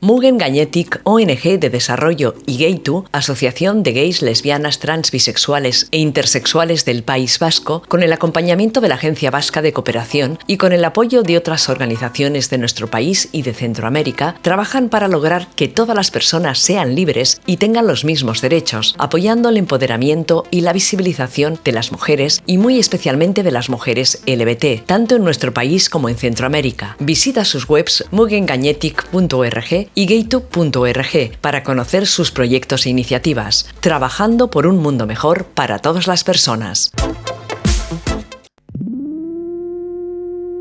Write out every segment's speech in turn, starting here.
Mugen Gainetik, ONG de Desarrollo, y Gaytu, Asociación de Gays, Lesbianas, Trans, Bisexuales e Intersexuales del País Vasco, con el acompañamiento de la Agencia Vasca de Cooperación y con el apoyo de otras organizaciones de nuestro país y de Centroamérica, trabajan para lograr que todas las personas sean libres y tengan los mismos derechos, apoyando el empoderamiento y la visibilización de las mujeres y muy especialmente de las mujeres LGBT, tanto en nuestro país como en Centroamérica. Visita sus webs mugengainetik.org y gaytu.org para conocer sus proyectos e iniciativas, trabajando por un mundo mejor para todas las personas.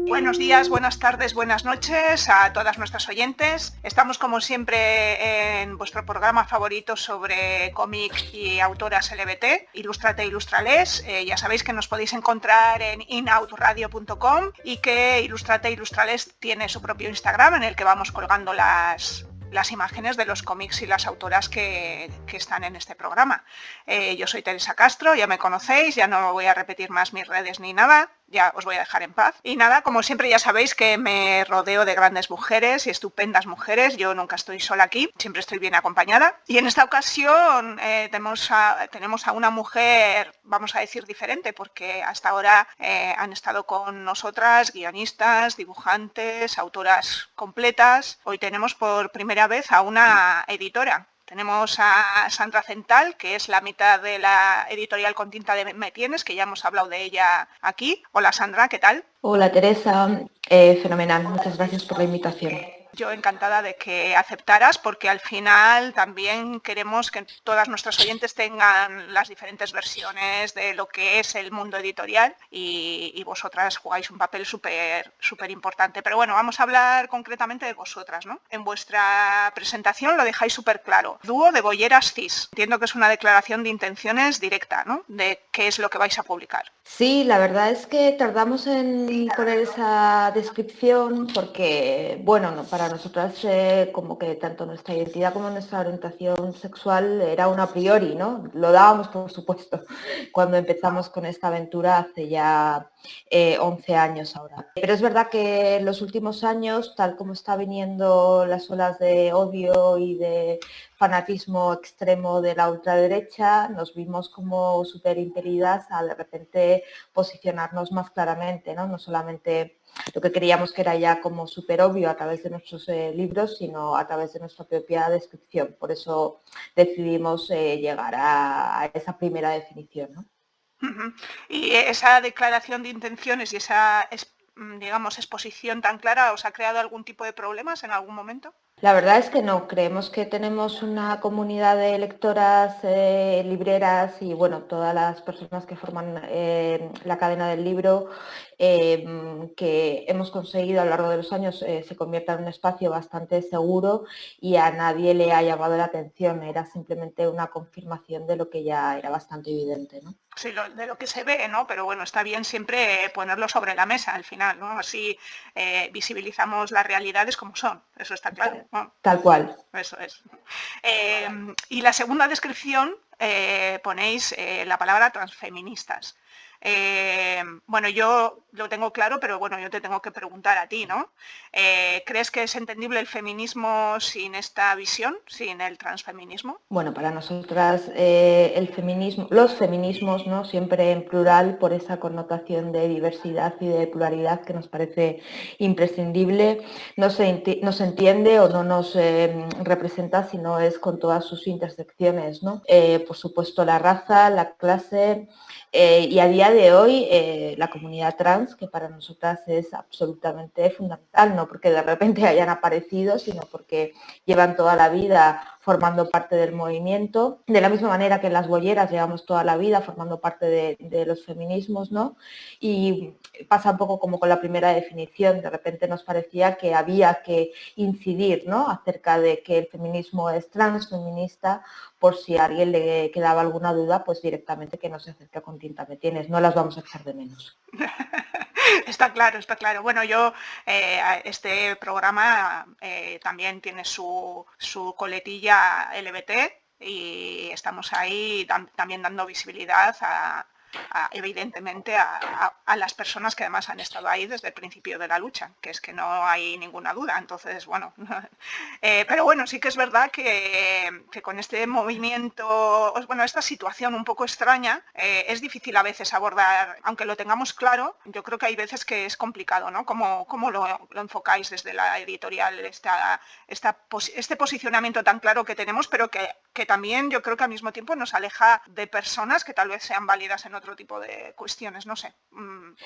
Buenos días, buenas tardes, buenas noches a todas nuestras oyentes. Estamos como siempre en vuestro programa favorito sobre cómic y autoras LGBT, Ilústrate, Ilústrales. Ya sabéis que nos podéis encontrar en inoutradio.com y que Ilústrate, Ilústrales tiene su propio Instagram en el que vamos colgando las imágenes de los cómics y las autoras que están en este programa. Yo soy Teresa Castro, ya me conocéis, ya no voy a repetir más mis redes ni nada, ya os voy a dejar en paz. Y nada, como siempre ya sabéis que me rodeo de grandes mujeres y estupendas mujeres, yo nunca estoy sola aquí, siempre estoy bien acompañada. Y en esta ocasión tenemos a una mujer, vamos a decir diferente, porque hasta ahora han estado con nosotras guionistas, dibujantes, autoras completas. Hoy tenemos por primera vez a una editora. Tenemos a Sandra Cental, que es la mitad de la editorial Con tinta de Me tienes, que ya hemos hablado de ella aquí. Hola Sandra, ¿qué tal? Hola Teresa, fenomenal, muchas gracias por la invitación. Yo encantada de que aceptaras, porque al final también queremos que todas nuestras oyentes tengan las diferentes versiones de lo que es el mundo editorial y vosotras jugáis un papel súper importante. Pero bueno, vamos a hablar concretamente de vosotras, ¿no? En vuestra presentación lo dejáis súper claro. Dúo de bolleras cis. Entiendo que es una declaración de intenciones directa, ¿no? De qué es lo que vais a publicar. Sí, la verdad es que tardamos en poner esa descripción porque, bueno, para nosotras como que tanto nuestra identidad como nuestra orientación sexual era un a priori, ¿no? Lo dábamos por supuesto cuando empezamos con esta aventura hace ya 11 años ahora. Pero es verdad que en los últimos años, tal como está viniendo las olas de odio y de fanatismo extremo de la ultraderecha, nos vimos como súper impelidas a de repente posicionarnos más claramente, ¿no? No solamente lo que creíamos que era ya como súper obvio a través de nuestros libros, sino a través de nuestra propia descripción. Por eso decidimos llegar a esa primera definición, ¿no? Uh-huh. Y esa declaración de intenciones y esa, digamos, exposición tan clara, ¿os ha creado algún tipo de problemas en algún momento? La verdad es que no, creemos que tenemos una comunidad de lectoras, libreras y bueno, todas las personas que forman la cadena del libro que hemos conseguido a lo largo de los años se convierta en un espacio bastante seguro y a nadie le ha llamado la atención, era simplemente una confirmación de lo que ya era bastante evidente, ¿no? Sí, de lo que se ve, ¿no? Pero bueno, está bien siempre ponerlo sobre la mesa al final, ¿no? Así visibilizamos las realidades como son, eso está claro, ¿no? Tal cual. Eso es. Y la segunda descripción ponéis la palabra transfeministas. Bueno, yo lo tengo claro, pero bueno, yo te tengo que preguntar a ti, ¿no? ¿Crees que es entendible el feminismo sin esta visión, sin el transfeminismo? Bueno, para nosotras el feminismo, los feminismos, ¿no? Siempre en plural por esa connotación de diversidad y de pluralidad que nos parece imprescindible, no se entiende o no nos representa si no es con todas sus intersecciones, ¿no? Por supuesto la raza, la clase y a día de hoy la comunidad trans, que para nosotras es absolutamente fundamental, no porque de repente hayan aparecido, sino porque llevan toda la vida formando parte del movimiento, de la misma manera que en las bolleras llevamos toda la vida formando parte de los feminismos, ¿no? Y pasa un poco como con la primera definición, de repente nos parecía que había que incidir, ¿no? Acerca de que el feminismo es transfeminista, por si a alguien le quedaba alguna duda, pues directamente que no se acerque a Con tinta me tienes, no las vamos a echar de menos. Está claro, está claro. Bueno, este programa también tiene su coletilla LBT y estamos ahí también dando visibilidad evidentemente a las personas que además han estado ahí desde el principio de la lucha, que es que no hay ninguna duda. Entonces, bueno, pero bueno, sí que es verdad que con este movimiento, bueno, esta situación un poco extraña, es difícil a veces abordar, aunque lo tengamos claro, yo creo que hay veces que es complicado, ¿no? ¿Cómo lo enfocáis desde la editorial, este posicionamiento tan claro que tenemos, pero que también yo creo que al mismo tiempo nos aleja de personas que tal vez sean válidas en otro tipo de cuestiones? No sé,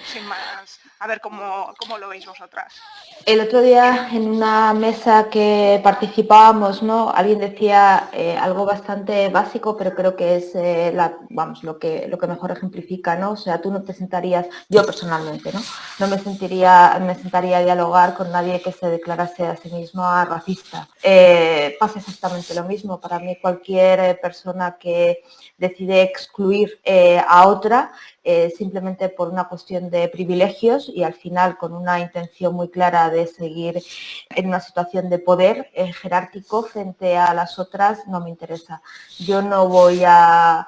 sin más, a ver cómo lo veis vosotras. El otro día en una mesa que participábamos, ¿no? Alguien decía algo bastante básico, pero creo que es lo que mejor ejemplifica, ¿no? O sea, tú no te sentarías, yo personalmente, no me sentaría a dialogar con nadie que se declarase a sí mismo racista. Pasa exactamente lo mismo. Para mí cualquier persona que decide excluir a otra simplemente por una cuestión de privilegios y al final con una intención muy clara de seguir en una situación de poder jerárquico frente a las otras, no me interesa. Yo no voy a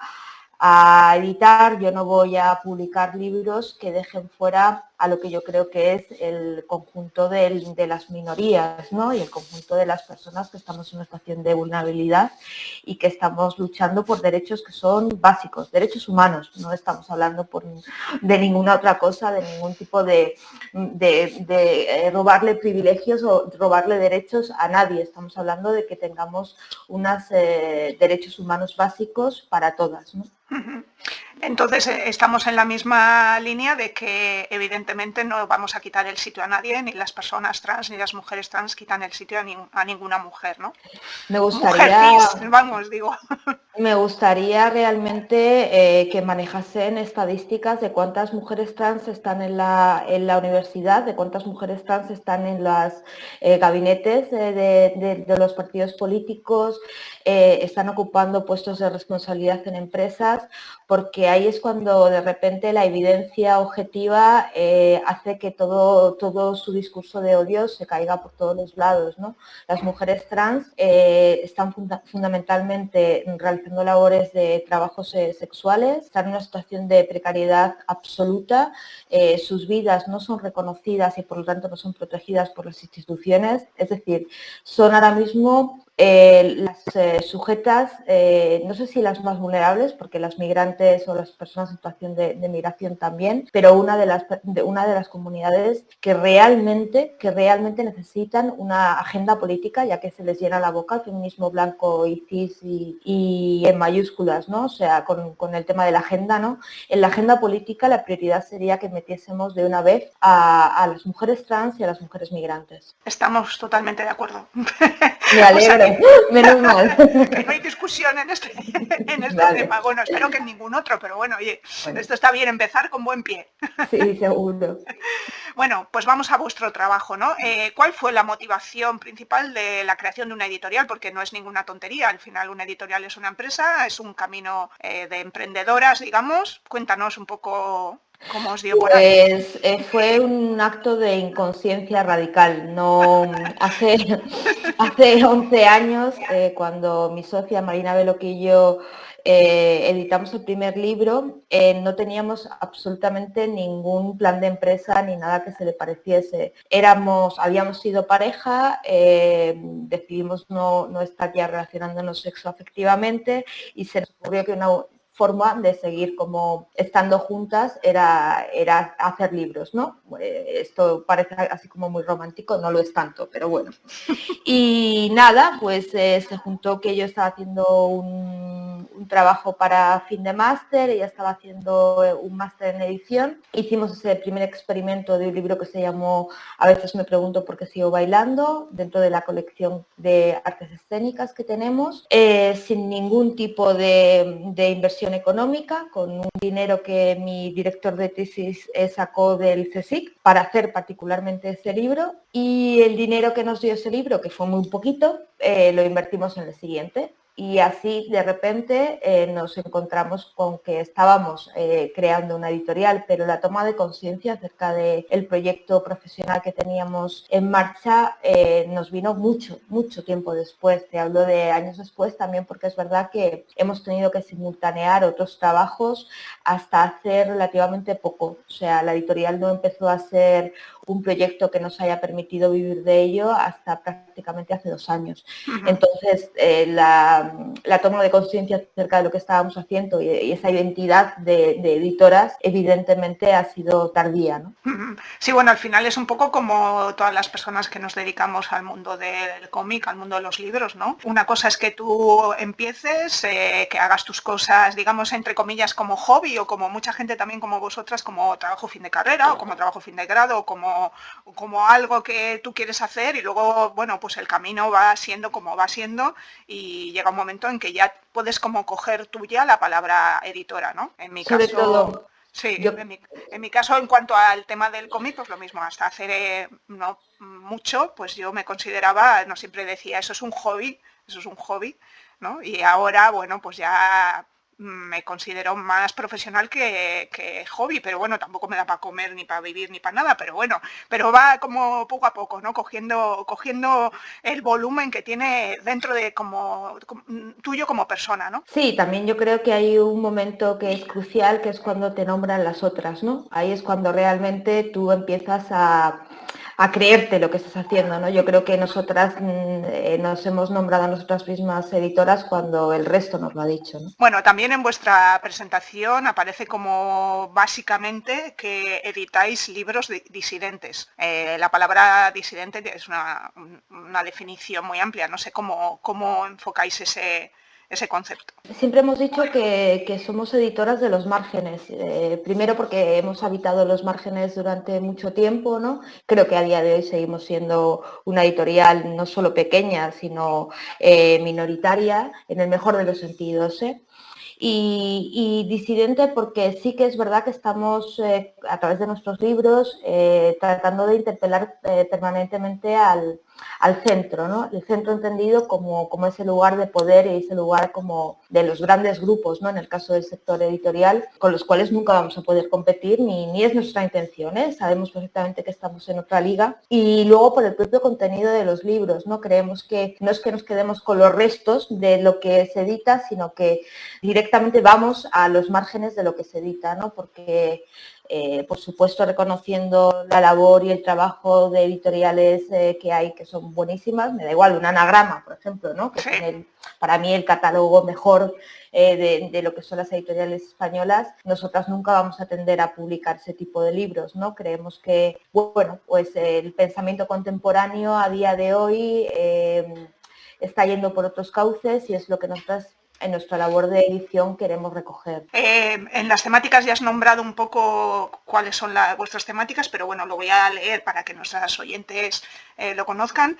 editar, yo no voy a publicar libros que dejen fuera a lo que yo creo que es el conjunto de las minorías, ¿no? Y el conjunto de las personas que estamos en una situación de vulnerabilidad y que estamos luchando por derechos que son básicos, derechos humanos. No estamos hablando de ninguna otra cosa, de ningún tipo de robarle privilegios o robarle derechos a nadie. Estamos hablando de que tengamos unos derechos humanos básicos para todas, ¿no? Entonces estamos en la misma línea de que evidentemente no vamos a quitar el sitio a nadie, ni las personas trans ni las mujeres trans quitan el sitio a ninguna mujer, ¿no? Me gustaría, mujer cis, vamos, digo. Me gustaría realmente que manejasen estadísticas de cuántas mujeres trans están en la universidad, de cuántas mujeres trans están en los gabinetes de los partidos políticos, están ocupando puestos de responsabilidad en empresas, porque ahí es cuando de repente la evidencia objetiva hace que todo su discurso de odio se caiga por todos los lados, ¿no? Las mujeres trans están fundamentalmente realizando labores de trabajos sexuales, están en una situación de precariedad absoluta, sus vidas no son reconocidas y por lo tanto no son protegidas por las instituciones, es decir, son ahora mismo las sujetas, no sé si las más vulnerables, porque las migrantes o las personas en situación de migración también, pero una de las comunidades que realmente necesitan una agenda política, ya que se les llena la boca el feminismo blanco y cis y en mayúsculas, ¿no? O sea, con el tema de la agenda, ¿no? En la agenda política la prioridad sería que metiésemos de una vez a las mujeres trans y a las mujeres migrantes. Estamos totalmente de acuerdo. Me alegro, menos mal. Que no hay discusión en este Vale. tema. Bueno, espero que en ningún otro, pero bueno, oye, esto está bien, empezar con buen pie. Sí, seguro. Bueno, pues vamos a vuestro trabajo, ¿no? ¿Cuál fue la motivación principal de la creación de una editorial? Porque no es ninguna tontería, al final una editorial es una empresa, es un camino de emprendedoras, digamos. Cuéntanos un poco cómo os dio por ahí. Pues fue un acto de inconsciencia radical. No, hace 11 años, cuando mi socia Marina Veloque y yo editamos el primer libro, no teníamos absolutamente ningún plan de empresa ni nada que se le pareciese. Habíamos sido pareja, decidimos no estar ya relacionándonos sexoafectivamente y se nos ocurrió que una forma de seguir como estando juntas era hacer libros, ¿no? Esto parece así como muy romántico, no lo es tanto, pero bueno. Y nada, pues se juntó que yo estaba haciendo un trabajo para fin de máster, ella estaba haciendo un máster en edición. Hicimos ese primer experimento de un libro que se llamó A veces me pregunto por qué sigo bailando, dentro de la colección de artes escénicas que tenemos, sin ningún tipo de inversión económica, con un dinero que mi director de tesis sacó del CSIC para hacer particularmente ese libro, y el dinero que nos dio ese libro, que fue muy poquito, lo invertimos en el siguiente. Y así de repente nos encontramos con que estábamos creando una editorial, pero la toma de conciencia acerca del proyecto profesional que teníamos en marcha nos vino mucho tiempo después. Te hablo de años después también, porque es verdad que hemos tenido que simultanear otros trabajos hasta hace relativamente poco. O sea, la editorial no empezó a ser un proyecto que nos haya permitido vivir de ello hasta prácticamente hace 2 años. Entonces, la toma de conciencia acerca de lo que estábamos haciendo y esa identidad de editoras, evidentemente ha sido tardía, ¿no? Sí, bueno, al final es un poco como todas las personas que nos dedicamos al mundo del cómic, al mundo de los libros, ¿no? Una cosa es que tú empieces, que hagas tus cosas, digamos, entre comillas, como hobby, o como mucha gente también como vosotras, como trabajo fin de carrera, o como trabajo fin de grado, o como algo que tú quieres hacer, y luego, bueno, pues el camino va siendo como va siendo, y llega un momento en que ya puedes como coger tuya la palabra editora, ¿no? En mi Sobre caso... todo, Sí, yo en mi caso, en cuanto al tema del cómic, pues lo mismo, hasta hace no mucho, pues yo me consideraba, no siempre decía, eso es un hobby, ¿no? Y ahora, bueno, pues ya me considero más profesional que hobby, pero bueno, tampoco me da para comer, ni para vivir, ni para nada, pero bueno, pero va como poco a poco, ¿no? Cogiendo el volumen que tiene dentro de como tuyo como persona, ¿no? sí, también yo creo que hay un momento que es crucial, que es cuando te nombran las otras, ¿no? Ahí es cuando realmente tú empiezas a creerte lo que estás haciendo, ¿no? Yo creo que nosotras nos hemos nombrado a nosotras mismas editoras cuando el resto nos lo ha dicho, ¿no? Bueno, también en vuestra presentación aparece como básicamente que editáis libros disidentes. La palabra disidente es una definición muy amplia. No sé cómo enfocáis ese concepto. Siempre hemos dicho que somos editoras de los márgenes, primero porque hemos habitado los márgenes durante mucho tiempo, ¿no? Creo que a día de hoy seguimos siendo una editorial no solo pequeña, sino minoritaria, en el mejor de los sentidos, ¿eh? Y disidente porque sí que es verdad que estamos a través de nuestros libros tratando de interpelar permanentemente al centro, ¿no? El centro entendido como ese lugar de poder y ese lugar como de los grandes grupos, ¿no? En el caso del sector editorial, con los cuales nunca vamos a poder competir, ni es nuestra intención, ¿eh? Sabemos perfectamente que estamos en otra liga. Y luego por el propio contenido de los libros, ¿no? Creemos que no es que nos quedemos con los restos de lo que se edita, sino que directamente vamos a los márgenes de lo que se edita, ¿no? Porque, por supuesto, reconociendo la labor y el trabajo de editoriales que hay, que son buenísimas, me da igual, un anagrama, por ejemplo, ¿no? Que Sí. tiene para mí el catálogo mejor de lo que son las editoriales españolas. Nosotras nunca vamos a tender a publicar ese tipo de libros, ¿no? Creemos que, bueno, pues el pensamiento contemporáneo a día de hoy está yendo por otros cauces y es lo que nosotras en nuestra labor de edición queremos recoger. En las temáticas ya has nombrado un poco cuáles son vuestras temáticas, pero bueno, lo voy a leer para que nuestras oyentes lo conozcan.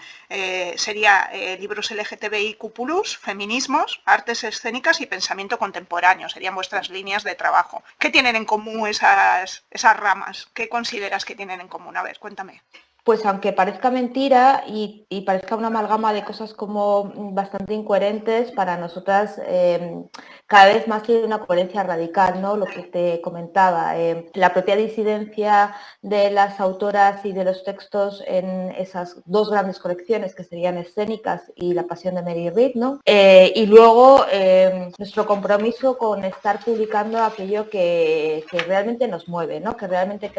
Sería libros LGTBIQ+, feminismos, artes escénicas y pensamiento contemporáneo. Serían vuestras líneas de trabajo. ¿Qué tienen en común esas ramas? ¿Qué consideras que tienen en común? A ver, cuéntame. Pues aunque parezca mentira y parezca una amalgama de cosas como bastante incoherentes, para nosotras cada vez más tiene una coherencia radical, ¿no? Lo que te comentaba, la propia disidencia de las autoras y de los textos en esas dos grandes colecciones que serían Escénicas y La Pasión de Mary Read, ¿no? Y luego nuestro compromiso con estar publicando aquello que realmente nos mueve, ¿no? Que realmente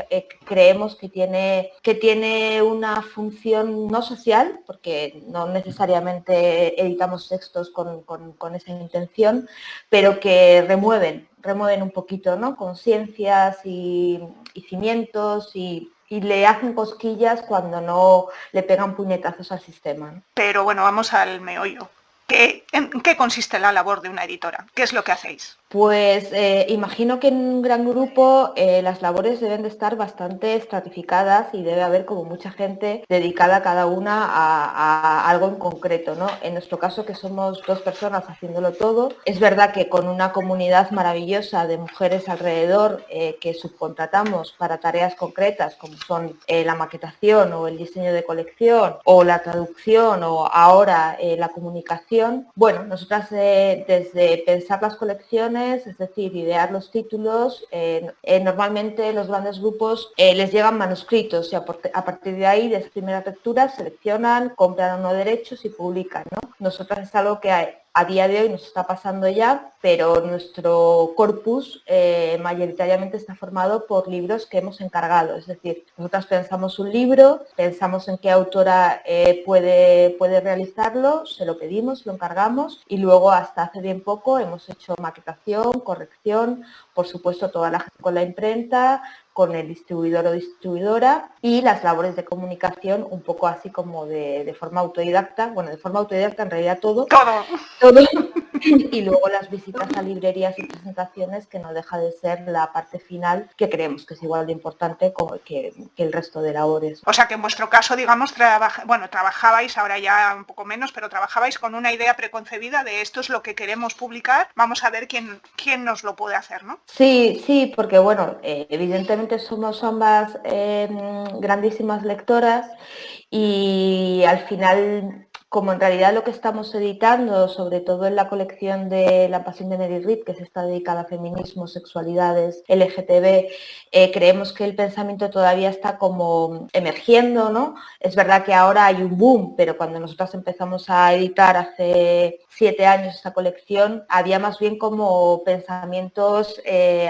creemos que tiene una función no social, porque no necesariamente editamos textos con esa intención, pero que remueven un poquito, ¿no? Conciencias y cimientos y le hacen cosquillas cuando no le pegan puñetazos al sistema, ¿no? Pero bueno, vamos al meollo. ¿En qué consiste la labor de una editora? ¿Qué es lo que hacéis? Pues imagino que en un gran grupo las labores deben de estar bastante estratificadas y debe haber como mucha gente dedicada cada una a algo en concreto, ¿no? En nuestro caso, que somos 2 personas haciéndolo todo, es verdad que con una comunidad maravillosa de mujeres alrededor que subcontratamos para tareas concretas como son la maquetación o el diseño de colección o la traducción o ahora la comunicación, bueno, nosotras desde pensar las colecciones, es decir, idear los títulos, normalmente los grandes grupos les llegan manuscritos y a partir de ahí, de esas primeras lecturas, seleccionan, compran unos derechos y publican, ¿no? Nosotras es algo que a día de hoy nos está pasando ya, pero nuestro corpus mayoritariamente está formado por libros que hemos encargado. Es decir, nosotras pensamos un libro, pensamos en qué autora puede realizarlo, se lo pedimos, lo encargamos y luego hasta hace bien poco hemos hecho maquetación, corrección, por supuesto toda la gestión con la imprenta, con el distribuidor o distribuidora y las labores de comunicación un poco así como de forma autodidacta, bueno, de forma autodidacta en realidad todo, y luego las visitas a librerías y presentaciones, que no deja de ser la parte final, que creemos que es igual de importante que el resto de labores. O sea que en vuestro caso, digamos, trabajabais, ahora ya un poco menos, pero trabajabais con una idea preconcebida de esto es lo que queremos publicar, vamos a ver quién nos lo puede hacer, ¿no? Sí, porque bueno, evidentemente somos ambas grandísimas lectoras y al final, como en realidad lo que estamos editando, sobre todo en la colección de La Pasión de Mary Read, que se está dedicada a feminismo, sexualidades, LGTB, creemos que el pensamiento todavía está como emergiendo, ¿no? Es verdad que ahora hay un boom, pero cuando nosotras empezamos a editar hace 7 años esta colección, había más bien como pensamientos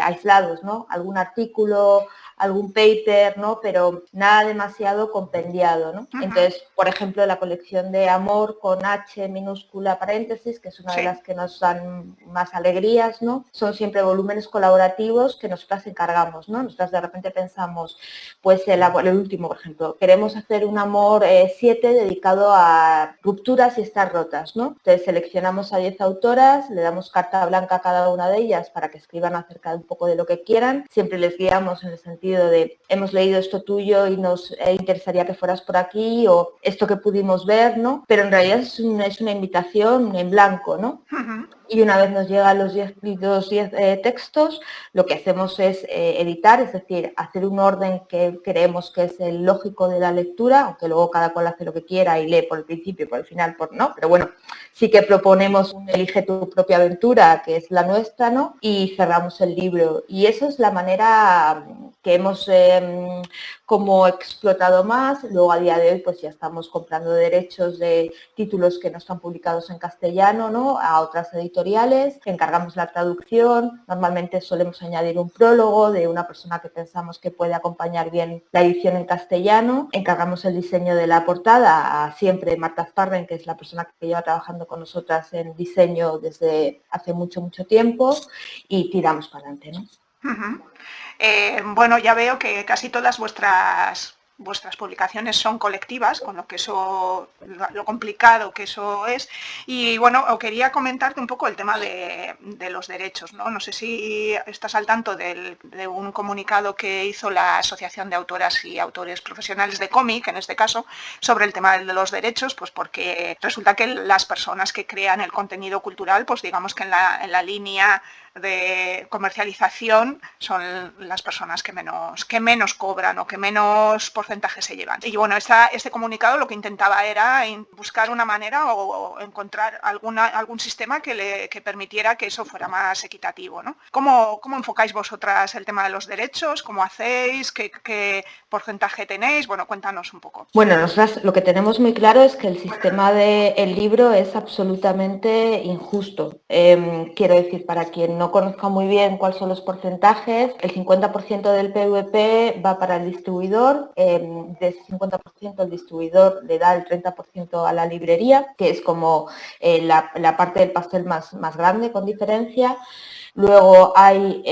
aislados, ¿no? Algún artículo, algún paper, ¿no? Pero nada demasiado compendiado, ¿no? Uh-huh. Entonces, por ejemplo, la colección de Amor con H minúscula paréntesis, que es una de las que nos dan más alegrías, ¿no? Son siempre volúmenes colaborativos que nosotras encargamos, ¿no? Nosotras de repente pensamos, pues el último, por ejemplo, queremos hacer un Amor 7 dedicado a rupturas y estar rotas, ¿no? Entonces seleccionamos a 10 autoras, le damos carta blanca a cada una de ellas para que escriban acerca de un poco de lo que quieran, siempre les guiamos en el sentido de hemos leído esto tuyo y nos interesaría que fueras por aquí o esto que pudimos ver, ¿no? Pero en realidad es una invitación en blanco, ¿no? Uh-huh. Y una vez nos llegan los 10 textos, lo que hacemos es editar, es decir, hacer un orden que creemos que es el lógico de la lectura, aunque luego cada cual hace lo que quiera y lee por el principio y por el final, no, pero bueno, sí que proponemos un elige tu propia aventura, que es la nuestra, ¿no? Y cerramos el libro. Y eso es la manera que hemos como explotado más. Luego a día de hoy pues ya estamos comprando derechos de títulos que no están publicados en castellano, ¿no? A otras editoriales, encargamos la traducción, normalmente solemos añadir un prólogo de una persona que pensamos que puede acompañar bien la edición en castellano, encargamos el diseño de la portada a siempre Marta Sparren, que es la persona que lleva trabajando con nosotras en diseño desde hace mucho tiempo y tiramos para adelante, ¿no? Uh-huh. Bueno, ya veo que casi todas vuestras publicaciones son colectivas, con lo que eso, lo complicado que eso es. Y bueno, quería comentarte un poco el tema de los derechos, ¿no? No sé si estás al tanto de un comunicado que hizo la Asociación de Autoras y Autores Profesionales de Cómic, en este caso, sobre el tema de los derechos, pues porque resulta que las personas que crean el contenido cultural, pues digamos que en la línea de comercialización son las personas que menos cobran o que menos porcentaje se llevan. Y bueno, este comunicado lo que intentaba era buscar una manera o encontrar algún sistema que permitiera que eso fuera más equitativo, ¿no? ¿Cómo enfocáis vosotras el tema de los derechos? ¿Cómo hacéis? ¿Qué porcentaje tenéis? Bueno, cuéntanos un poco. Bueno, nosotras lo que tenemos muy claro es que el sistema del libro es absolutamente injusto. Quiero decir, para quien no conozca muy bien cuáles son los porcentajes, el 50% del PVP va para el distribuidor, de ese 50% el distribuidor le da el 30% a la librería, que es como la parte del pastel más grande con diferencia. Luego hay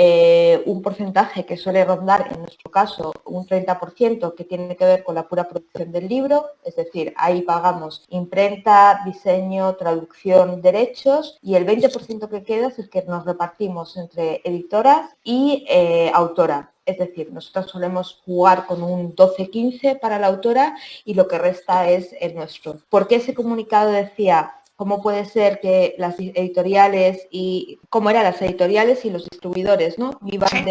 un porcentaje que suele rondar, en nuestro caso, un 30% que tiene que ver con la pura producción del libro, es decir, ahí pagamos imprenta, diseño, traducción, derechos, y el 20% que queda es el que nos repartimos entre editoras y autora. Es decir, nosotros solemos jugar con un 12-15 para la autora y lo que resta es el nuestro. ¿Por qué ese comunicado decía cómo puede ser que las editoriales y cómo eran las editoriales y los distribuidores, ¿no? Vivan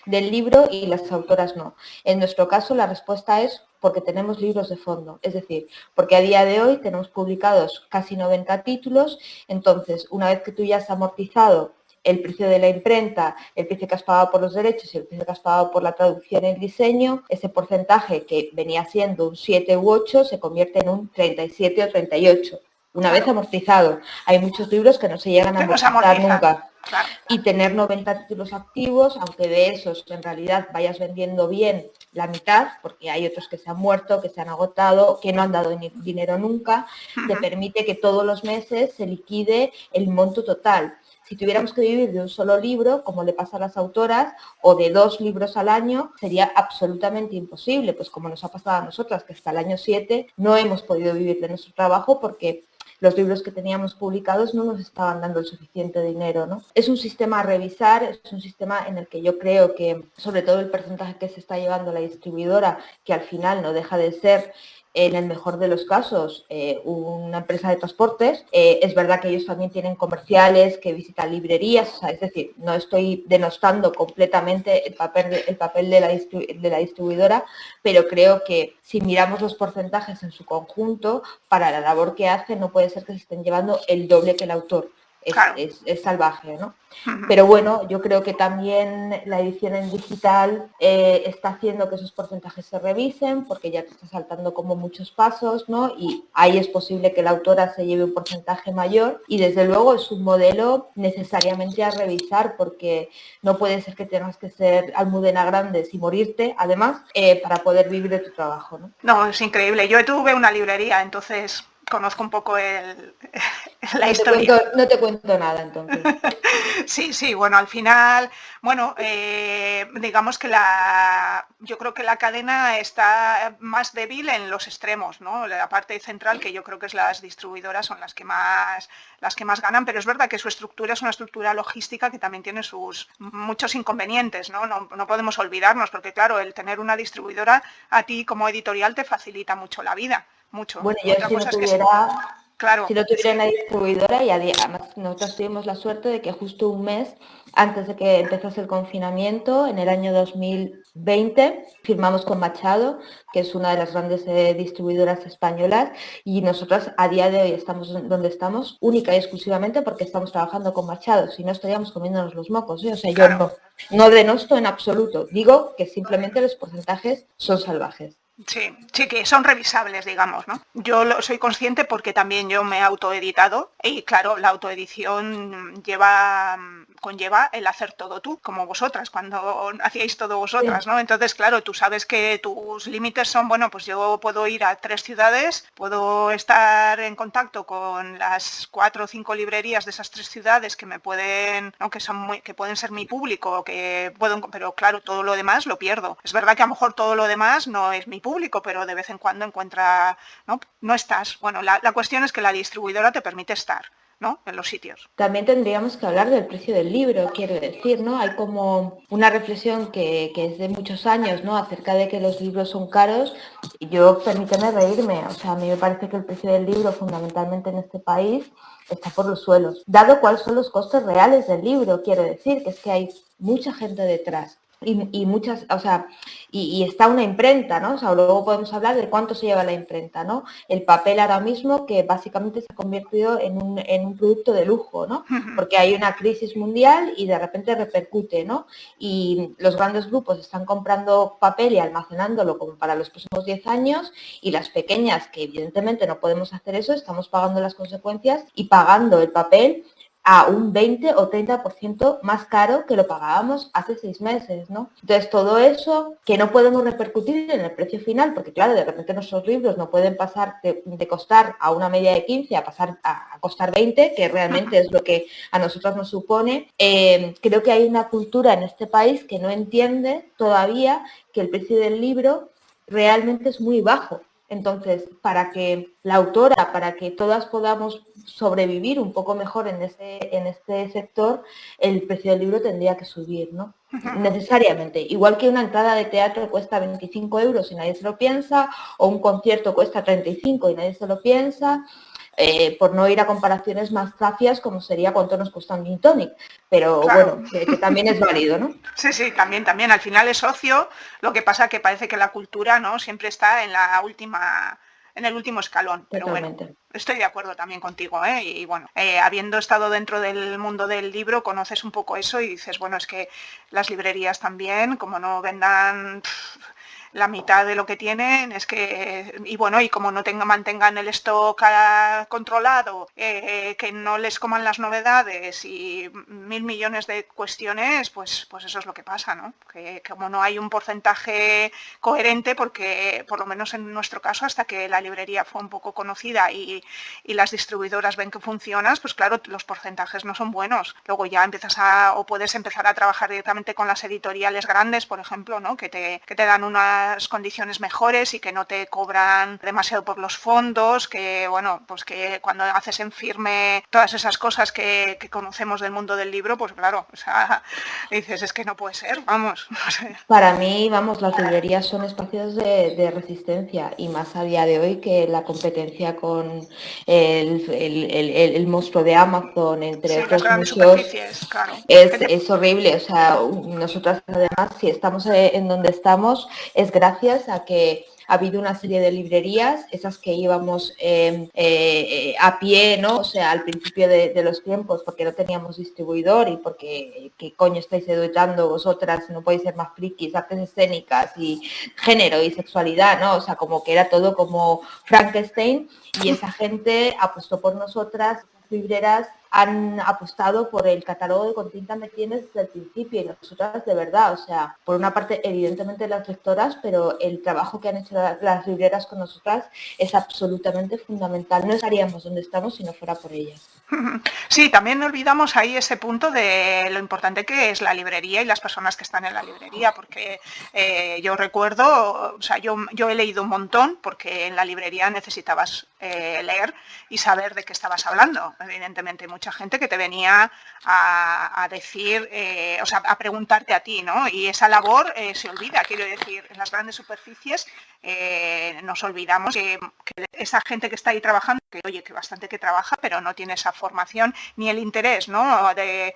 del libro y las autoras no? En nuestro caso la respuesta es porque tenemos libros de fondo, es decir, porque a día de hoy tenemos publicados casi 90 títulos, entonces una vez que tú ya has amortizado el precio de la imprenta, el precio que has pagado por los derechos y el precio que has pagado por la traducción y el diseño, ese porcentaje que venía siendo un 7 u 8 se convierte en un 37 o 38. Una vez amortizado. Hay muchos libros que no se llegan a amortizar nunca. Claro. Y tener 90 títulos activos, aunque de esos en realidad vayas vendiendo bien la mitad, porque hay otros que se han muerto, que se han agotado, que no han dado dinero nunca, te permite que todos los meses se liquide el monto total. Si tuviéramos que vivir de un solo libro, como le pasa a las autoras, o de 2 libros al año, sería absolutamente imposible, pues como nos ha pasado a nosotras, que hasta el año 7 no hemos podido vivir de nuestro trabajo porque los libros que teníamos publicados no nos estaban dando el suficiente dinero, ¿no? Es un sistema a revisar, es un sistema en el que yo creo que, sobre todo el porcentaje que se está llevando la distribuidora, que al final no deja de ser, en el mejor de los casos, una empresa de transportes. Es verdad que ellos también tienen comerciales que visitan librerías, o sea, es decir, no estoy denostando completamente el papel de la distribuidora, pero creo que si miramos los porcentajes en su conjunto, para la labor que hace no puede ser que se estén llevando el doble que el autor. Es salvaje, ¿no? Pero bueno, yo creo que también la edición en digital está haciendo que esos porcentajes se revisen, porque ya te está saltando como muchos pasos, ¿no? Y ahí es posible que la autora se lleve un porcentaje mayor y desde luego es un modelo necesariamente a revisar, porque no puede ser que tengas que ser Almudena Grandes y morirte, además, para poder vivir de tu trabajo, ¿no? No, es increíble. Yo tuve una librería, entonces conozco un poco la historia. No te cuento nada, entonces. Sí, bueno, al final, bueno, digamos que yo creo que la cadena está más débil en los extremos, ¿no? La parte central, que yo creo que es las distribuidoras, son las que más ganan, pero es verdad que su estructura es una estructura logística que también tiene sus muchos inconvenientes, ¿no? No podemos olvidarnos, porque claro, el tener una distribuidora a ti como editorial te facilita mucho la vida, mucho. Bueno, yo Otra si cosa no es que tuviera... Claro. Si no tuviera una distribuidora, y además nosotros tuvimos la suerte de que justo un mes antes de que empezase el confinamiento, en el año 2020, firmamos con Machado, que es una de las grandes distribuidoras españolas, y nosotros a día de hoy estamos donde estamos única y exclusivamente porque estamos trabajando con Machado, si no estaríamos comiéndonos los mocos, ¿eh? O sea, yo no denosto en absoluto, digo que simplemente los porcentajes son salvajes. Sí, que son revisables, digamos, ¿no? Yo soy consciente porque también yo me he autoeditado y claro, la autoedición conlleva el hacer todo tú, como vosotras, cuando hacíais todo vosotras, ¿no? Entonces, claro, tú sabes que tus límites son, bueno, pues yo puedo ir a 3 ciudades, puedo estar en contacto con las 4 o 5 librerías de esas 3 ciudades que me pueden, ¿no? que pueden ser mi público, pero claro, todo lo demás lo pierdo. Es verdad que a lo mejor todo lo demás no es mi público, pero de vez en cuando no estás. Bueno, la cuestión es que la distribuidora te permite estar, ¿no? En los sitios. También tendríamos que hablar del precio del libro, quiero decir, ¿no? Hay como una reflexión que es de muchos años, ¿no? Acerca de que los libros son caros. Y yo, permíteme reírme, o sea, a mí me parece que el precio del libro, fundamentalmente en este país, está por los suelos. Dado cuáles son los costes reales del libro, quiero decir, que es que hay mucha gente detrás. Y muchas, o sea, y está una imprenta, ¿no? O sea, luego podemos hablar de cuánto se lleva la imprenta, ¿no? El papel ahora mismo que básicamente se ha convertido en un producto de lujo, ¿no? Porque hay una crisis mundial y de repente repercute, ¿no? Y los grandes grupos están comprando papel y almacenándolo como para los próximos 10 años y las pequeñas, que evidentemente no podemos hacer eso, estamos pagando las consecuencias y pagando el papel a un 20 o 30% más caro que lo pagábamos hace 6 meses, ¿no? Entonces, todo eso que no podemos repercutir en el precio final, porque claro, de repente nuestros libros no pueden pasar de costar a una media de 15 a pasar a costar 20, que realmente es lo que a nosotros nos supone. Creo que hay una cultura en este país que no entiende todavía que el precio del libro realmente es muy bajo. Entonces, para que la autora, para que todas podamos sobrevivir un poco mejor en este sector, el precio del libro tendría que subir, ¿no? Necesariamente. Igual que una entrada de teatro cuesta 25 euros y nadie se lo piensa, o un concierto cuesta 35 y nadie se lo piensa, por no ir a comparaciones más zafias como sería cuánto nos cuesta un gin tonic. Pero claro. bueno, que también es válido, ¿no? Sí, también. Al final es ocio, lo que pasa que parece que la cultura, ¿no?, siempre está en el último escalón. Pero Totalmente. bueno, estoy de acuerdo también contigo, ¿eh? Y bueno, habiendo estado dentro del mundo del libro, conoces un poco eso y dices, bueno, es que las librerías también, como no vendan la mitad de lo que tienen, es que, y bueno, y como no mantengan el stock controlado, que no les coman las novedades y 1.000 millones de cuestiones, pues eso es lo que pasa, ¿no? Que como no hay un porcentaje coherente, porque por lo menos en nuestro caso, hasta que la librería fue un poco conocida y las distribuidoras ven que funcionas, pues claro, los porcentajes no son buenos. Luego ya o puedes empezar a trabajar directamente con las editoriales grandes, por ejemplo, ¿no?, que te dan unas condiciones mejores y que no te cobran demasiado por los fondos, que bueno, pues que cuando haces en firme todas esas cosas que conocemos del mundo del libro, pues claro, o sea, dices, es que no puede ser, vamos, no sé. Para mí, vamos, las librerías son espacios de resistencia y más a día de hoy que la competencia con el monstruo de Amazon, entre Sí, las otros grandes muchos, superficies, claro. es horrible. O sea, nosotras además, si estamos en donde estamos, es gracias a que ha habido una serie de librerías, esas que íbamos a pie, ¿no? O sea, al principio de los tiempos, porque no teníamos distribuidor y porque, ¿qué coño estáis editando vosotras? No podéis ser más frikis, artes escénicas y género y sexualidad, ¿no? O sea, como que era todo como Frankenstein y esa gente apostó por nosotras, esas libreras han apostado por el catálogo de Con tinta me tienes desde el principio y nosotras de verdad, o sea, por una parte evidentemente las lectoras, pero el trabajo que han hecho las libreras con nosotras es absolutamente fundamental. No estaríamos donde estamos si no fuera por ellas. Sí, también olvidamos ahí ese punto de lo importante que es la librería y las personas que están en la librería, porque yo recuerdo, o sea, yo he leído un montón, porque en la librería necesitabas leer y saber de qué estabas hablando. Evidentemente, mucha gente que te venía a decir, o sea, a preguntarte a ti, ¿no? Y esa labor se olvida, quiero decir, en las grandes superficies nos olvidamos que esa gente que está ahí trabajando, que oye, que bastante que trabaja, pero no tiene esa formación ni el interés, ¿no?, de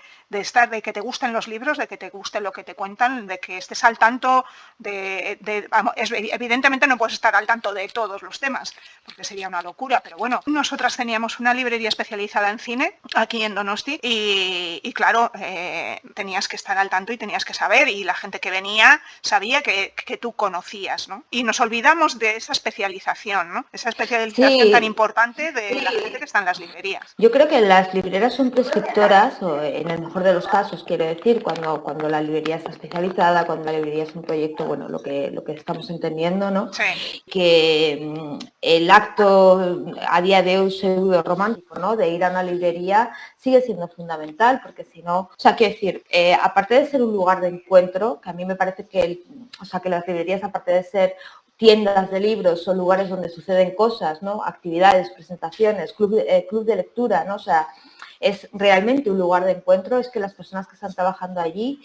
que te gusten los libros, de que te guste lo que te cuentan, de que estés al tanto evidentemente no puedes estar al tanto de todos los temas, porque sería una locura, pero bueno, nosotras teníamos una librería especializada en cine aquí en Donosti y claro, tenías que estar al tanto y tenías que saber, y la gente que venía sabía que tú conocías, ¿no? Y nos olvidamos de esa especialización, ¿no? Esa especialización tan importante de la gente que está en las librerías. Yo creo que las libreras son prescriptoras, o en el mejor de los casos, quiero decir, cuando la librería está especializada, cuando la librería es un proyecto, bueno, lo que estamos entendiendo, ¿no? Sí. Que el acto a día de hoy pseudo romántico, ¿no?, de ir a una librería sigue siendo fundamental, porque si no, o sea, quiero decir, aparte de ser un lugar de encuentro, que a mí me parece que las librerías, aparte de ser tiendas de libros, son lugares donde suceden cosas, ¿no?, actividades, presentaciones, club de lectura, ¿no? O sea, es realmente un lugar de encuentro, es que las personas que están trabajando allí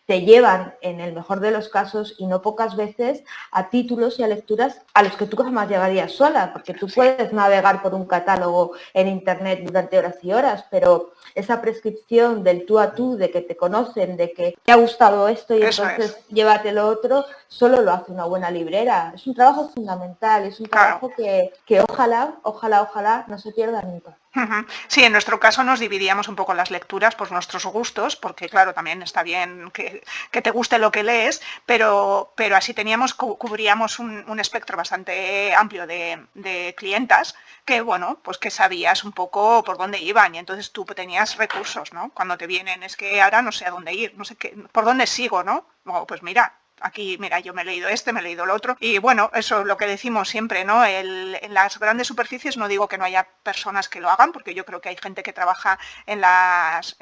te llevan, en el mejor de los casos, y no pocas veces, a títulos y a lecturas a los que tú jamás llegarías sola, porque tú puedes navegar por un catálogo en internet durante horas y horas, pero esa prescripción del tú a tú, de que te conocen, de que te ha gustado esto y Eso entonces es. llévate lo otro, solo lo hace una buena librera. Es un trabajo fundamental, es un trabajo que ojalá no se pierda nunca. Ujú. Sí, en nuestro caso nos dividíamos un poco las lecturas por nuestros gustos, porque claro, también está bien que te guste lo que lees, pero así cubríamos un espectro bastante amplio de clientas que, bueno, pues que sabías un poco por dónde iban y entonces tú tenías recursos, ¿no? Cuando te vienen, es que ahora no sé a dónde ir, no sé qué, por dónde sigo, ¿no? Oh, pues mira, aquí, mira, yo me he leído me he leído lo otro. Y bueno, eso es lo que decimos siempre, ¿no? En las grandes superficies no digo que no haya personas que lo hagan, porque yo creo que hay gente que trabaja en las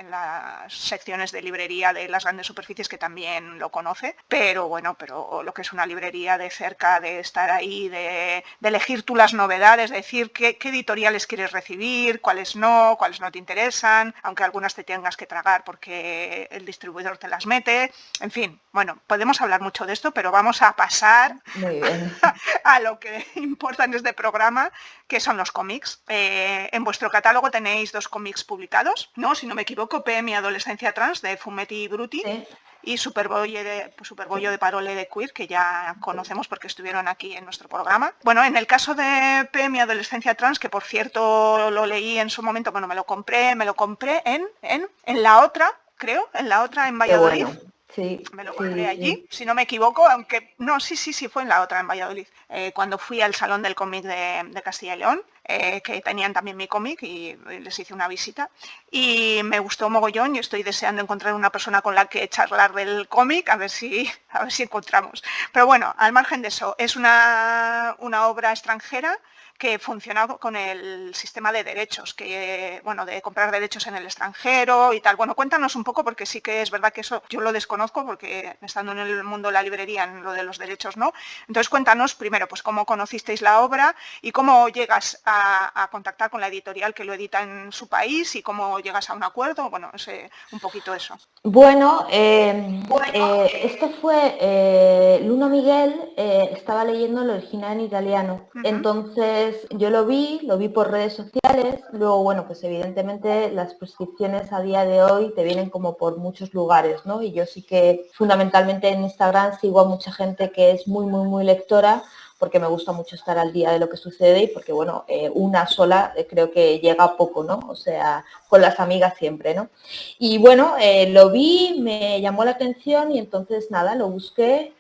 secciones de librería de las grandes superficies que también lo conoce, pero bueno, pero lo que es una librería de cerca, de estar ahí, de elegir tú las novedades, de decir qué editoriales quieres recibir, cuáles no te interesan, aunque algunas te tengas que tragar porque el distribuidor te las mete, en fin, bueno, podemos hablar mucho de esto, pero vamos a pasar Muy bien. a lo que importa en este programa, que son los cómics. En vuestro catálogo tenéis 2 cómics publicados, ¿no? Si no me equivoco, PM y Adolescencia Trans, de Fumetti y Brutti, Sí, y Superbollo de Parole de Queer, que ya conocemos porque estuvieron aquí en nuestro programa. Bueno, en el caso de PM y Adolescencia Trans, que por cierto lo leí en su momento, bueno, me lo compré en la otra, creo, en la otra en qué Valladolid. bueno. Sí, Me lo compré sí, allí, sí. si no me equivoco, aunque no, sí, fue en la otra, en Valladolid, cuando fui al Salón del Cómic de Castilla y León, que tenían también mi cómic y les hice una visita. Y me gustó mogollón y estoy deseando encontrar una persona con la que charlar del cómic, a ver si encontramos. Pero bueno, al margen de eso, es una obra extranjera que funciona con el sistema de derechos, bueno, de comprar derechos en el extranjero y tal. Bueno, cuéntanos un poco, porque sí que es verdad que eso yo lo desconozco, porque estando en el mundo de la librería, en lo de los derechos, ¿no? Entonces cuéntanos primero, pues cómo conocisteis la obra y cómo llegas a contactar con la editorial que lo edita en su país y cómo llegas a un acuerdo, bueno, un poquito eso. Bueno, esto fue, Luno Miguel estaba leyendo el original en italiano, Ujú. entonces yo lo vi por redes sociales, luego bueno, pues evidentemente las prescripciones a día de hoy te vienen como por muchos lugares, ¿no? Y yo sí que fundamentalmente en Instagram sigo a mucha gente que es muy, muy, muy lectora, porque me gusta mucho estar al día de lo que sucede y porque, bueno, una sola creo que llega a poco, ¿no? O sea, con las amigas siempre, ¿no? Y bueno, lo vi, me llamó la atención y entonces nada, lo busqué,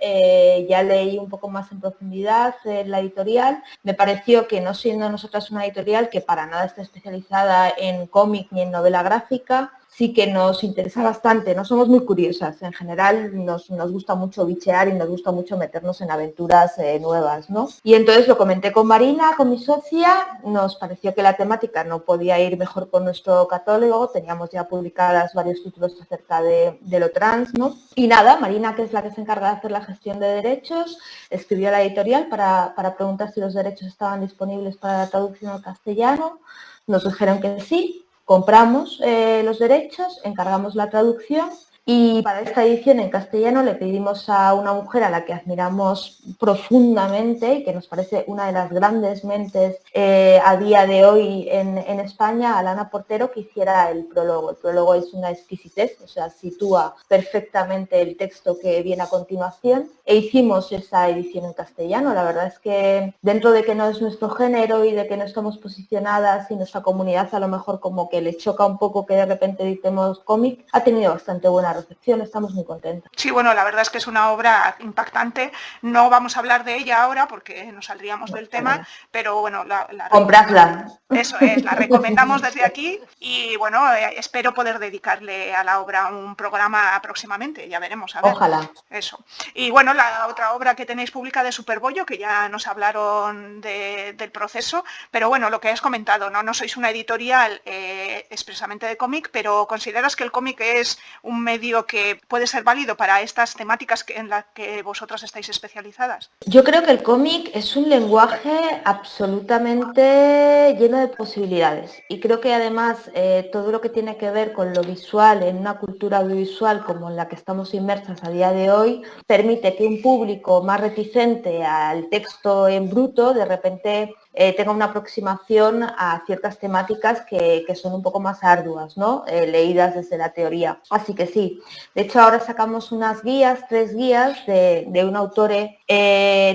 ya leí un poco más en profundidad la editorial. Me pareció que no siendo nosotras una editorial que para nada está especializada en cómic ni en novela gráfica, sí que nos interesa bastante, no somos muy curiosas, en general nos gusta mucho bichear y nos gusta mucho meternos en aventuras nuevas, ¿no? Y entonces lo comenté con Marina, con mi socia, nos pareció que la temática no podía ir mejor con nuestro catálogo, teníamos ya publicadas varios títulos acerca de lo trans, ¿no? Y nada, Marina, que es la que se encarga de hacer la gestión de derechos, escribió a la editorial para preguntar si los derechos estaban disponibles para la traducción al castellano, nos dijeron que sí, compramos los derechos, encargamos la traducción y para esta edición en castellano le pedimos a una mujer a la que admiramos profundamente y que nos parece una de las grandes mentes a día de hoy en España, a Alana Portero, que hiciera el prólogo. El prólogo es una exquisitez, o sea, sitúa perfectamente el texto que viene a continuación e hicimos esa edición en castellano. La verdad es que dentro de que no es nuestro género y de que no estamos posicionadas y nuestra comunidad a lo mejor como que le choca un poco que de repente editemos cómic, ha tenido bastante buena recepción, estamos muy contentas. Sí, bueno, la verdad es que es una obra impactante. No vamos a hablar de ella ahora porque nos saldríamos del tema, pero bueno, la recomendamos. Compradla. Eso es, la recomendamos desde aquí y bueno, espero poder dedicarle a la obra un programa próximamente, ya veremos, a ver. Ojalá. Eso. Y bueno, la otra obra que tenéis publicada es Superbollo, que ya nos hablaron del proceso, pero bueno, lo que has comentado, no sois una editorial expresamente de cómic, pero ¿consideras que el cómic es un medio que puede ser válido para estas temáticas en las que vosotras estáis especializadas? Yo creo que el cómic es un lenguaje absolutamente lleno de posibilidades y creo que además todo lo que tiene que ver con lo visual en una cultura audiovisual como en la que estamos inmersas a día de hoy permite que un público más reticente al texto en bruto de repente tenga una aproximación a ciertas temáticas que son un poco más arduas, ¿no? Leídas desde la teoría. Así que sí, de hecho ahora sacamos unas guías, 3 guías de un autor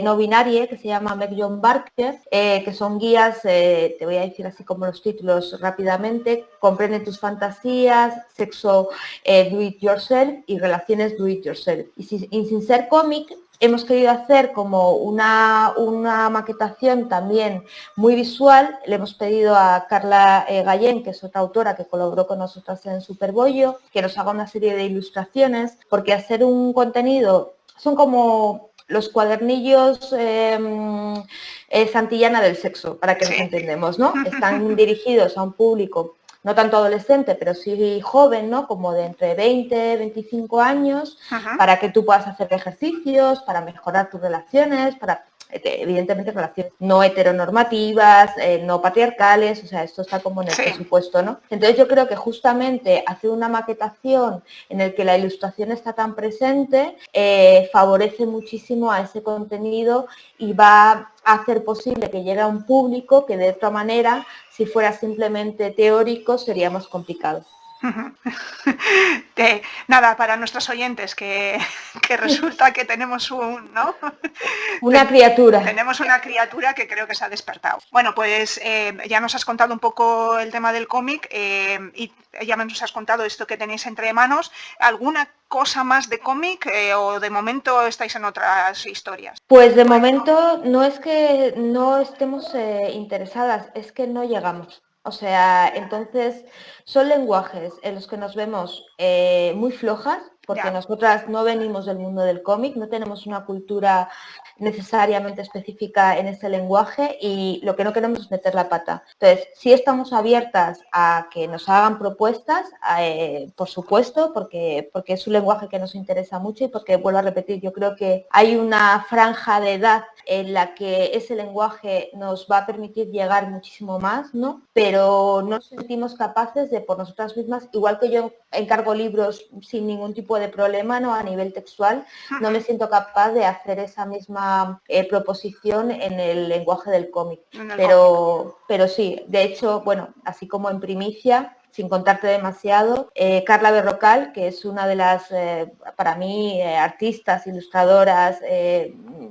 no binario que se llama Meg John Barker, que son guías, te voy a decir así como los títulos rápidamente: Comprende tus fantasías, sexo do it yourself y relaciones do it yourself. Y sin ser cómic, hemos querido hacer como una maquetación también muy visual. Le hemos pedido a Carla Gallén, que es otra autora que colaboró con nosotras en Superbollo, que nos haga una serie de ilustraciones, porque hacer un contenido son como los cuadernillos Santillana del sexo, para que nos entendemos, ¿no? Están dirigidos a un público no tanto adolescente, pero sí joven, ¿no? Como de entre 20 y 25 años, para que tú puedas hacer ejercicios, para mejorar tus relaciones, para, evidentemente, relaciones no heteronormativas, no patriarcales, o sea, esto está como en el presupuesto, ¿no? Entonces yo creo que justamente hacer una maquetación en el que la ilustración está tan presente favorece muchísimo a ese contenido y va a hacer posible que llegue a un público que de otra manera, si fuera simplemente teórico, sería más complicado. Nada, para nuestros oyentes, que resulta que tenemos una criatura. Tenemos una criatura que creo que se ha despertado. Bueno, pues ya nos has contado un poco el tema del cómic y ya nos has contado esto que tenéis entre manos. ¿Alguna cosa más de cómic o de momento estáis en otras historias? Pues de momento no es que no estemos interesadas, es que no llegamos. O sea, entonces son lenguajes en los que nos vemos muy flojas, porque nosotras no venimos del mundo del cómic, no tenemos una cultura necesariamente específica en ese lenguaje y lo que no queremos es meter la pata. Entonces, sí estamos abiertas a que nos hagan propuestas, por supuesto, porque es un lenguaje que nos interesa mucho y porque, vuelvo a repetir, yo creo que hay una franja de edad en la que ese lenguaje nos va a permitir llegar muchísimo más, ¿no? Pero no nos sentimos capaces de, por nosotras mismas, igual que yo encargo libros sin ningún tipo de problema, ¿no? A nivel textual, no me siento capaz de hacer esa misma proposición en el lenguaje del cómic. Pero sí, de hecho, bueno, así como en primicia, sin contarte demasiado, Carla Berrocal, que es una de las, para mí, artistas, ilustradoras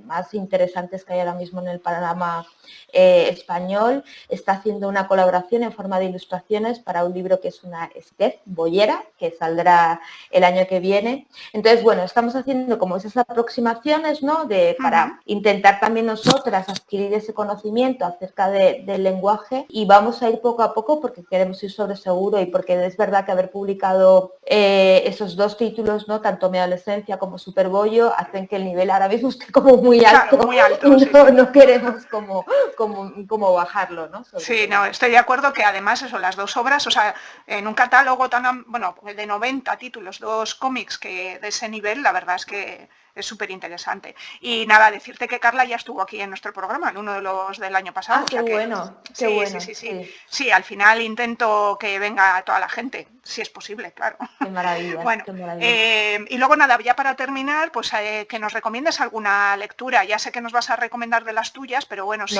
más interesantes que hay ahora mismo en el panorama español, está haciendo una colaboración en forma de ilustraciones para un libro que es una sketch boyera, que saldrá el año que viene. Entonces, bueno, estamos haciendo como esas aproximaciones, ¿no? Para intentar también nosotras adquirir ese conocimiento acerca del lenguaje, y vamos a ir poco a poco porque queremos ir sobre seguro y porque es verdad que haber publicado esos 2 títulos, ¿no? Tanto Mi adolescencia como Superbollo, hacen que el nivel ahora mismo esté como muy alto. Claro, muy alto, no queremos como bajarlo, ¿no? Sí, no, estoy de acuerdo que además eso, las 2 obras, o sea, en un catálogo tan, bueno, de 90 títulos, 2 cómics que de ese nivel, la verdad es que es súper interesante. Y nada, decirte que Carla ya estuvo aquí en nuestro programa, en uno de los del año pasado. Ah, qué bueno, qué bueno. Sí, al final intento que venga toda la gente, si es posible, claro. Qué maravilla. Bueno, qué maravilla. Y luego nada, ya para terminar, pues que nos recomiendes alguna lectura. Ya sé que nos vas a recomendar de las tuyas, pero bueno, sí.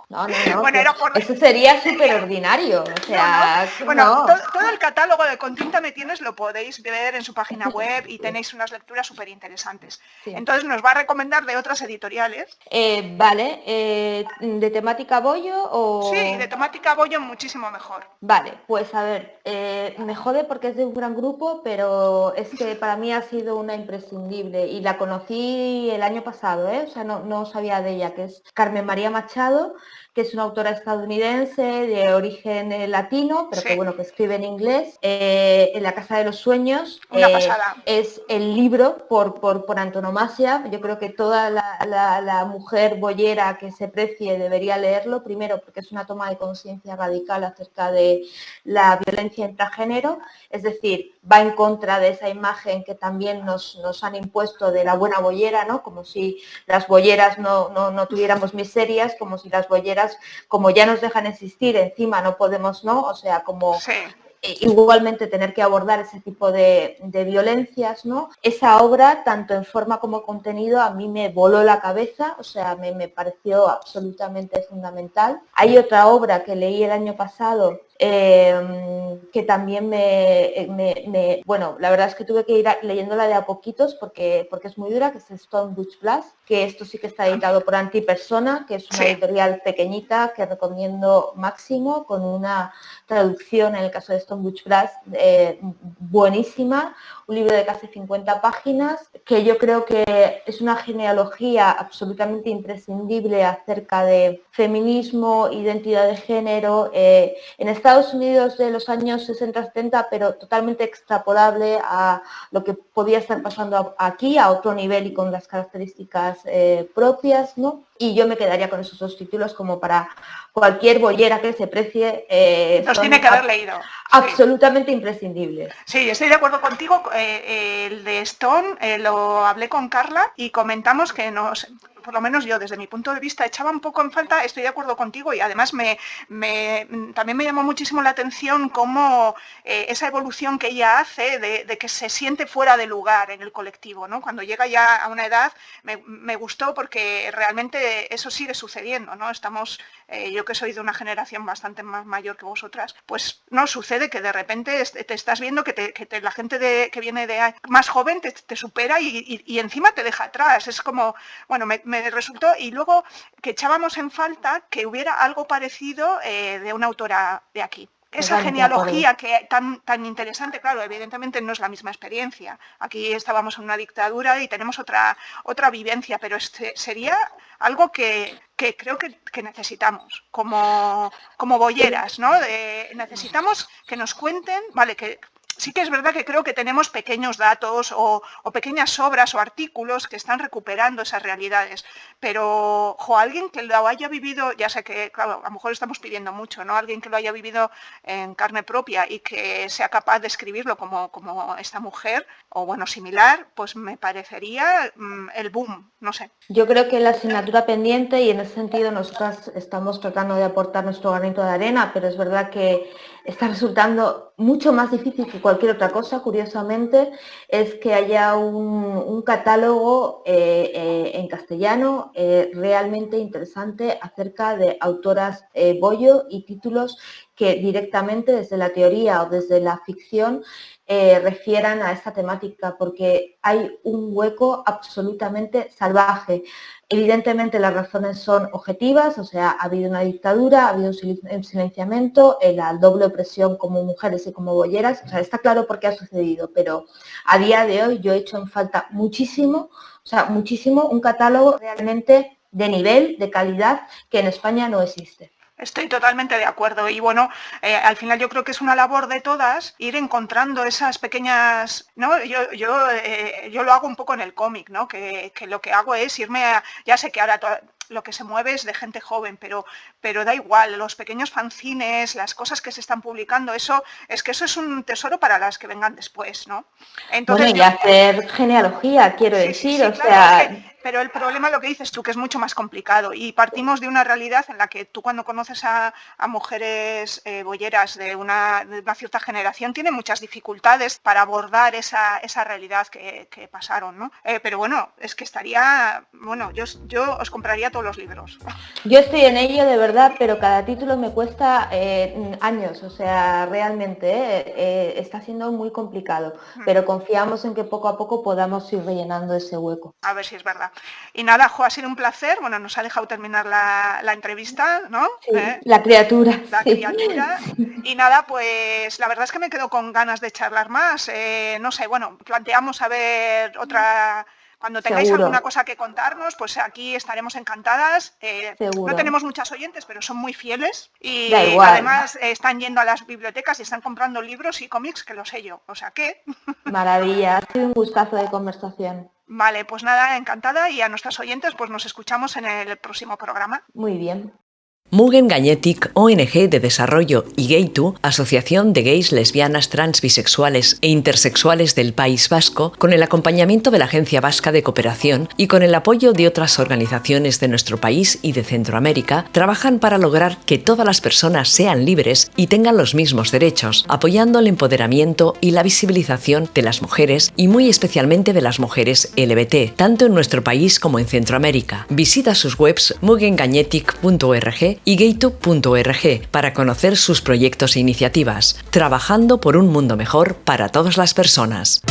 No. Bueno, eso sería súper ordinario. O sea, bueno, todo el catálogo de Con Tinta Me Tienes lo podéis ver en su página web y tenéis unas lecturas súper interesantes. Sí. Entonces, ¿nos va a recomendar de otras editoriales? Vale, ¿de temática bollo o...? Sí, de temática bollo muchísimo mejor. Vale, pues a ver, me jode porque es de un gran grupo, pero es que para mí ha sido una imprescindible y la conocí el año pasado, o sea, no sabía de ella, que es Carmen María Machado, que es una autora estadounidense de origen latino, pero que bueno, que escribe en inglés. En La Casa de los Sueños. Una pasada. Es el libro por antonomasia. Yo creo que toda la mujer boyera que se precie debería leerlo, primero porque es una toma de conciencia radical acerca de la violencia intragénero, es decir, va en contra de esa imagen que también nos han impuesto de la buena boyera, ¿no? Como si las boyeras no tuviéramos miserias, como si las boyeras, como ya nos dejan existir, encima no podemos, ¿no? O sea, como igualmente tener que abordar ese tipo de violencias, ¿no? Esa obra, tanto en forma como contenido, a mí me voló la cabeza, o sea, me pareció absolutamente fundamental. Hay otra obra que leí el año pasado que también bueno, la verdad es que tuve que ir leyéndola de a poquitos porque es muy dura, que es Stone Butch Blast, que esto sí que está editado por Antipersona, que es una editorial pequeñita que recomiendo máximo, con una traducción, en el caso de Stone Butch Blast, buenísima, un libro de casi 50 páginas, que yo creo que es una genealogía absolutamente imprescindible acerca de feminismo, identidad de género, en Estados Unidos de los años 60-70, pero totalmente extrapolable a lo que podía estar pasando aquí, a otro nivel y con las características propias, ¿no? Y yo me quedaría con esos dos títulos como para cualquier boyera que se precie. Los tiene que haber leído. Absolutamente imprescindibles. Sí, estoy de acuerdo contigo. El de Stone lo hablé con Carla y comentamos que por lo menos yo desde mi punto de vista echaba un poco en falta, estoy de acuerdo contigo y además también me llamó muchísimo la atención cómo esa evolución que ella hace de que se siente fuera de lugar en el colectivo, ¿no? Cuando llega ya a una edad me gustó porque realmente eso sigue sucediendo, ¿no? Estamos, yo que soy de una generación bastante más mayor que vosotras, pues no sucede que de repente te estás viendo que la gente que viene de más joven te supera y encima te deja atrás. Es como, bueno, me resultó, y luego que echábamos en falta que hubiera algo parecido de una autora de aquí. Esa genealogía que tan interesante, claro, evidentemente no es la misma experiencia. Aquí estábamos en una dictadura y tenemos otra vivencia, pero sería algo que creo que necesitamos como boyeras, ¿no? Necesitamos que nos cuenten, vale, que sí que es verdad que creo que tenemos pequeños datos o pequeñas obras o artículos que están recuperando esas realidades, pero alguien que lo haya vivido, ya sé que, claro, a lo mejor estamos pidiendo mucho, ¿no? Alguien que lo haya vivido en carne propia y que sea capaz de escribirlo como esta mujer, o bueno, similar, pues me parecería el boom, no sé. Yo creo que la asignatura pendiente, y en ese sentido nosotras estamos tratando de aportar nuestro granito de arena, pero es verdad que está resultando mucho más difícil que cualquier otra cosa, curiosamente, es que haya un catálogo en castellano realmente interesante acerca de autoras bollo y títulos que directamente desde la teoría o desde la ficción refieran a esta temática, porque hay un hueco absolutamente salvaje. Evidentemente las razones son objetivas, o sea, ha habido una dictadura, ha habido un silenciamiento, la doble opresión como mujeres y como bolleras, o sea, está claro por qué ha sucedido, pero a día de hoy yo he hecho en falta muchísimo, o sea, muchísimo, un catálogo realmente de nivel, de calidad, que en España no existe. Estoy totalmente de acuerdo y bueno, al final yo creo que es una labor de todas ir encontrando esas pequeñas, ¿no? Yo lo hago un poco en el cómic, ¿no? Que lo que hago es irme ya sé que ahora lo que se mueve es de gente joven, pero da igual, los pequeños fanzines, las cosas que se están publicando, eso es un tesoro para las que vengan después, ¿no? Entonces, bueno, y hacer genealogía, quiero decir, o sea... Pero el problema es lo que dices tú, que es mucho más complicado y partimos de una realidad en la que tú cuando conoces a mujeres bolleras de una cierta generación tienen muchas dificultades para abordar esa realidad que pasaron, ¿no? Pero bueno, es que yo os compraría todos los libros. Yo estoy en ello de verdad, pero cada título me cuesta años, o sea, realmente está siendo muy complicado, pero confiamos en que poco a poco podamos ir rellenando ese hueco. A ver si es verdad. Y nada, ha sido un placer. Bueno, nos ha dejado terminar la entrevista, ¿no? Sí, la criatura. La criatura. Y nada, pues la verdad es que me quedo con ganas de charlar más. No sé, bueno, planteamos a ver otra... Cuando tengáis alguna cosa que contarnos, pues aquí estaremos encantadas. No tenemos muchas oyentes, pero son muy fieles y además están yendo a las bibliotecas y están comprando libros y cómics, que lo sé yo. O sea que... Maravilla, ha sido un gustazo de conversación. Vale, pues nada, encantada y a nuestras oyentes pues nos escuchamos en el próximo programa. Muy bien. Mugen Gainetik, ONG de Desarrollo, y Gaitu, Asociación de Gays, Lesbianas, Trans, Bisexuales e Intersexuales del País Vasco, con el acompañamiento de la Agencia Vasca de Cooperación y con el apoyo de otras organizaciones de nuestro país y de Centroamérica, trabajan para lograr que todas las personas sean libres y tengan los mismos derechos, apoyando el empoderamiento y la visibilización de las mujeres y muy especialmente de las mujeres LGBT, tanto en nuestro país como en Centroamérica. Visita sus webs mugengainetik.org y gaitu.org para conocer sus proyectos e iniciativas, trabajando por un mundo mejor para todas las personas.